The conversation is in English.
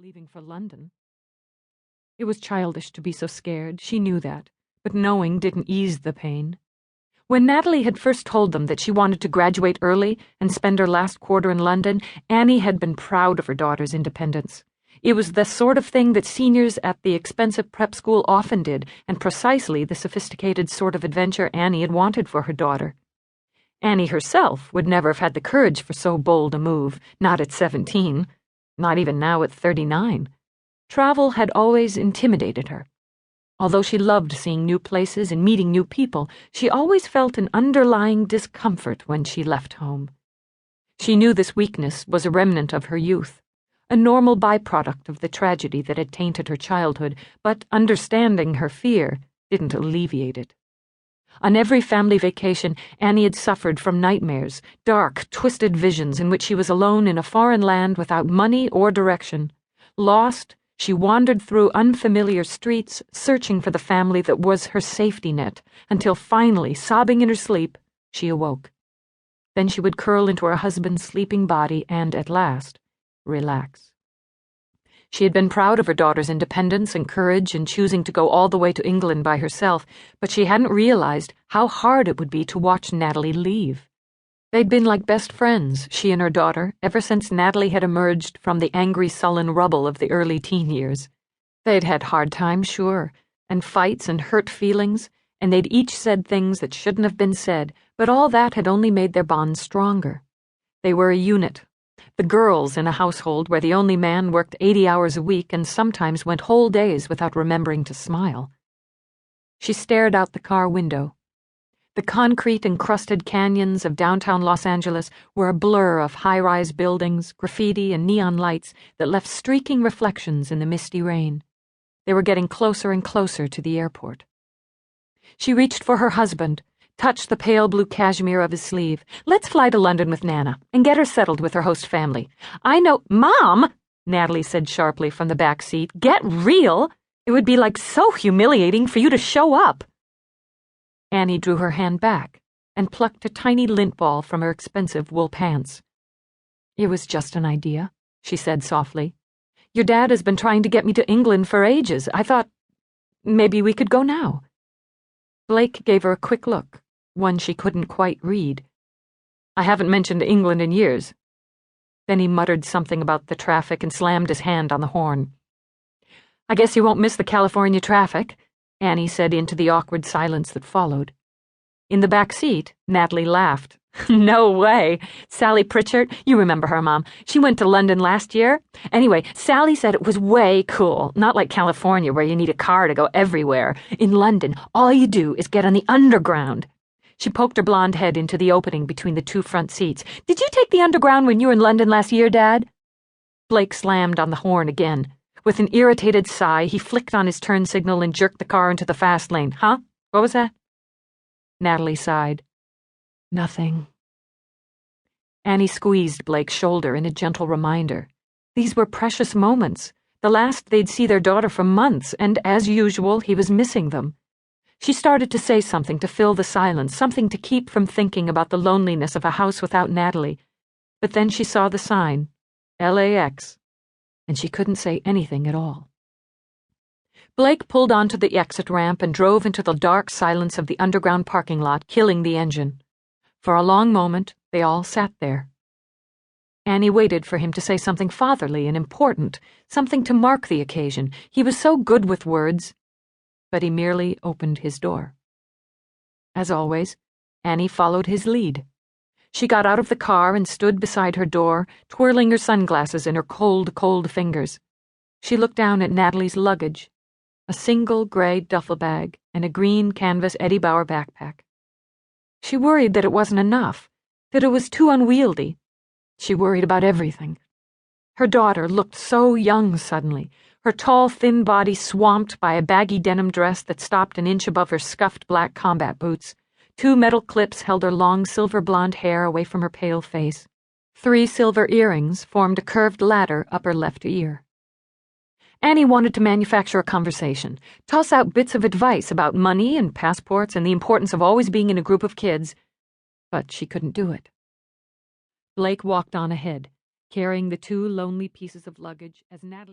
leaving for London. It was childish to be so scared, she knew that, but knowing didn't ease the pain. When Natalie had first told them that she wanted to graduate early and spend her last quarter in London, Annie had been proud of her daughter's independence. It was the sort of thing that seniors at the expensive prep school often did, and precisely the sophisticated sort of adventure Annie had wanted for her daughter. Annie herself would never have had the courage for so bold a move, not at 17, not even now at 39. Travel had always intimidated her. Although she loved seeing new places and meeting new people, she always felt an underlying discomfort when she left home. She knew this weakness was a remnant of her youth, a normal byproduct of the tragedy that had tainted her childhood, but understanding her fear didn't alleviate it. On every family vacation, Annie had suffered from nightmares, dark, twisted visions in which she was alone in a foreign land without money or direction. Lost, she wandered through unfamiliar streets, searching for the family that was her safety net, until finally, sobbing in her sleep, she awoke. Then she would curl into her husband's sleeping body and, at last, relax. She had been proud of her daughter's independence and courage in choosing to go all the way to England by herself, but she hadn't realized how hard it would be to watch Natalie leave. They'd been like best friends, she and her daughter, ever since Natalie had emerged from the angry, sullen rubble of the early teen years. They'd had hard times, sure, and fights and hurt feelings, and they'd each said things that shouldn't have been said, but all that had only made their bond stronger. They were a unit. The girls in a household where the only man worked 80 hours a week and sometimes went whole days without remembering to smile. She stared out the car window. The concrete-encrusted canyons of downtown Los Angeles were a blur of high-rise buildings, graffiti, and neon lights that left streaking reflections in the misty rain. They were getting closer and closer to the airport. She reached for her husband, touched the pale blue cashmere of his sleeve. "Let's fly to London with Nana and get her settled with her host family. I know—" "Mom!" Natalie said sharply from the back seat. "Get real! It would be so humiliating for you to show up." Annie drew her hand back and plucked a tiny lint ball from her expensive wool pants. "It was just an idea," she said softly. "Your dad has been trying to get me to England for ages. I thought maybe we could go now." Blake gave her a quick look, one she couldn't quite read. "I haven't mentioned England in years." Then he muttered something about the traffic and slammed his hand on the horn. "I guess you won't miss the California traffic," Annie said into the awkward silence that followed. In the back seat, Natalie laughed. "No way. Sally Pritchard, you remember her, Mom. She went to London last year. Anyway, Sally said it was way cool, not like California where you need a car to go everywhere. In London, all you do is get on the underground." She poked her blonde head into the opening between the two front seats. "Did you take the underground when you were in London last year, Dad?" Blake slammed on the horn again. With an irritated sigh, he flicked on his turn signal and jerked the car into the fast lane. "Huh? What was that?" Natalie sighed. "Nothing." Annie squeezed Blake's shoulder in a gentle reminder. These were precious moments, the last they'd see their daughter for months, and as usual, he was missing them. She started to say something to fill the silence, something to keep from thinking about the loneliness of a house without Natalie. But then she saw the sign, LAX, and she couldn't say anything at all. Blake pulled onto the exit ramp and drove into the dark silence of the underground parking lot, killing the engine. For a long moment, they all sat there. Annie waited for him to say something fatherly and important, something to mark the occasion. He was so good with words. But he merely opened his door. As always, Annie followed his lead. She got out of the car and stood beside her door, twirling her sunglasses in her cold, cold fingers. She looked down at Natalie's luggage, a single gray duffel bag and a green canvas Eddie Bauer backpack. She worried that it wasn't enough, that it was too unwieldy. She worried about everything. Her daughter looked so young suddenly, her tall, thin body swamped by a baggy denim dress that stopped an inch above her scuffed black combat boots. 2 metal clips held her long silver blonde hair away from her pale face. 3 silver earrings formed a curved ladder up her left ear. Annie wanted to manufacture a conversation, toss out bits of advice about money and passports and the importance of always being in a group of kids, but she couldn't do it. Blake walked on ahead, carrying the 2 lonely pieces of luggage as Natalie